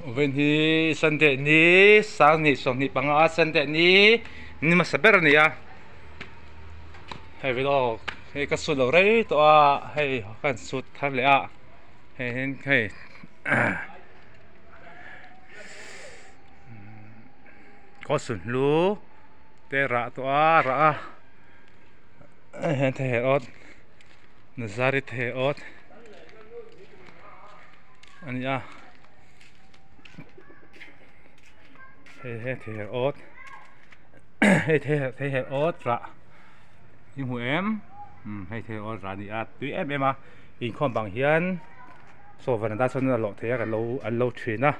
When he Sunday ni sang ni song ni panga Sunday ni masaber niya. Hey video hey kasut lo re to a hey kan sut thar le a hey hey có sườn lú tê rạ to a rạ hen the ot nazari the ot anh ya he the ot he the ot rạ nhưng hụi em hay the ot rạ ni a tùy em à in con bằng hiền so phần đa số là lọ thế cái lâu chuyện à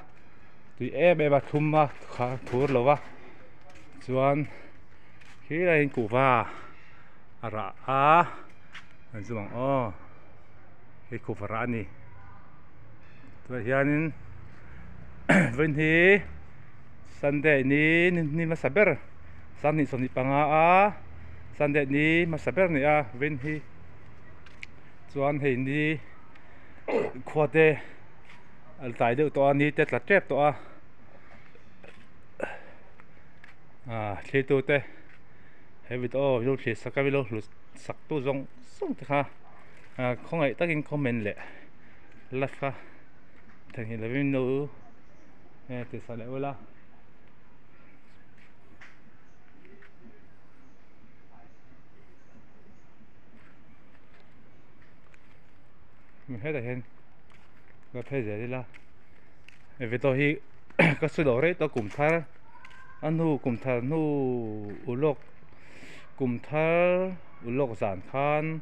tùy em mà thum mà khá thua lâu à chuan khi là hình cụ va rạ anh chú bằng ô cái cụ rạ ni tụi hiền bên hi Sunday ni masaber Sunday soni panga Sunday ni masaber ni a bên hi chuan hei ni khoate al tai deuh to ani te tla trep to thli tu te hevit o lo thli sakavilo lu sak tu zong te kha khongai takin comment le la kha thang hi levin no te sa le wala mình hết rồi hen gặp phải gì đi la vì tôi hi có sự đổi đấy tôi cùng thar anh nu cùng thar nu ulok cùng thar ulok giản khan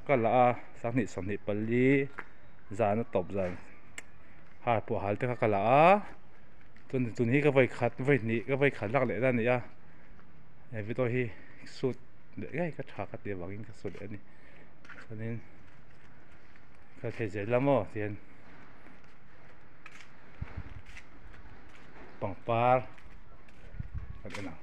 cái là sáng nị sòng nị pali giản nó top giản hai bộ hal thế cái là tuần hi cái vây khát vây nị cái vây khát lắc lệ ra nị vì tôi hi sút để cái thà cái tiền vàng cái sút đấy nị cho nên cái thế giới lắm ó tiền bằng par cái nào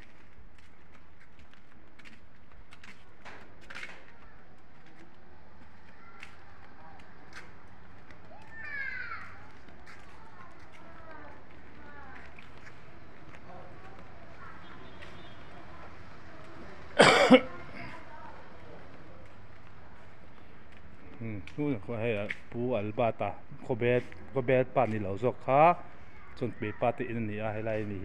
นู่นเขาให้ปูอัลบาตาเขาเบสป่านนี่เหล่าซอกขาจนปีปาติอินนี่ให้ไรนี่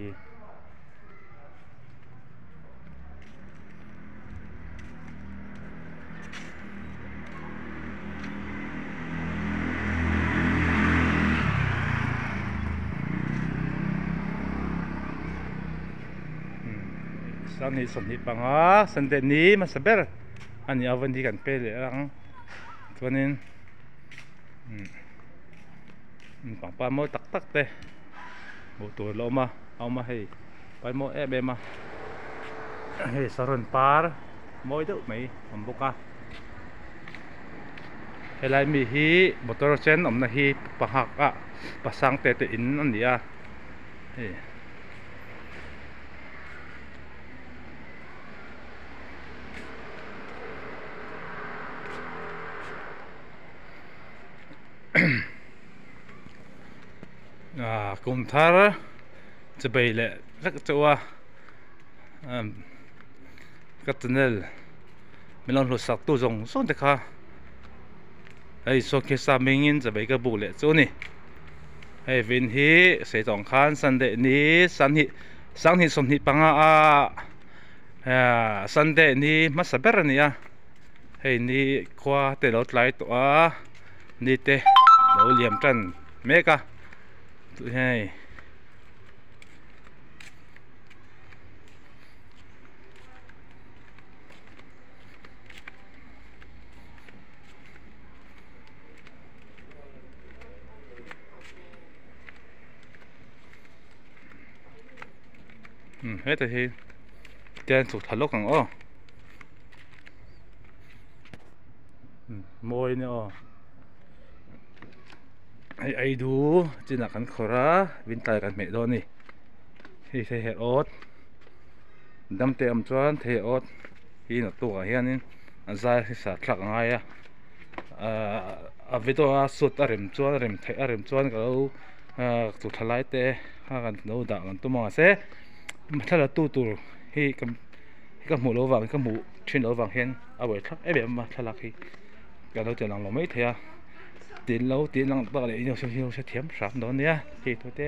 สันนิสนิปังสันเดนี้มาสเบอร์อันนี้เอาวันที่กันเปเลยตัวนี้ปังปลาโมตักเตะบุตัวเรามาเอามาให้ไปโมเอเบมาให้สารนปาร์โมยดุไหมผมบุกะให้ไรมีฮีบุตรเชนอมนาฮีปะหักปะสังเตะอินอันนี้กุมทาร์จะไปเลยรักจัวกัตเนลไม่ลองรู้สักตัวจงส่วนเด็กค่ะไอ้โซเคสามิงินจะไปกับบุเลยจูนี่ไอ้วินฮีเสียจงคันสันเดนี้สันฮิสมฮิปังสันเดนี้มาสเบอร์นี่ไอ้นี่ขวาเตลอดไลท์ตัวนี่เตเราเลี้ยมกันเมกะให้เฮ้ยแต่ทีเจนสุดทะลุกันอ้อมวยเนี่ยอ้อไอ้ดูจีนักกันขราวินไตกันเมดนี่ที่เทออดดำเต็มจวนเทออดที่นักตัวเฮียนี่อันใจสัตว์หลักง่าย Video suit rem chuan rem thei rem chuan ka chu thalai te ha kan no da kan tuma se mathala tu tur hi ka mu lo wang ka mu thin lo wang hen a wei thak em ma thalak hi ka lo te lang lo mai thea tin lang ba le ino se thiam sap no nia hi to te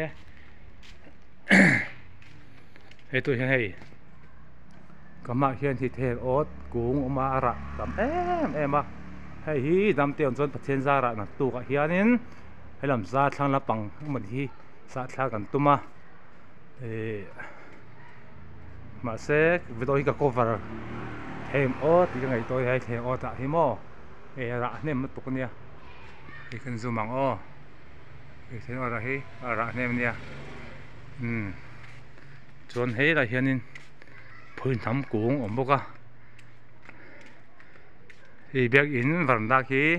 he tu hei kama hian hi the ot kung oma ra tam em a hei hi dam te on chon pathian zara na tu ka hianin helam za thlang la pang man hi sa thla kan tuma mà sẽ với tôi cái cover thêm ớt thì cái ngày tôi hay thêm ớt tại mo thì rạ nem mất tục nha thì cần zoom bằng ô thì thế nào đấy rạ nem nha chọn hết là hiện nên phun thắm cuống ổn bốc à thì biết in vẫn đã khi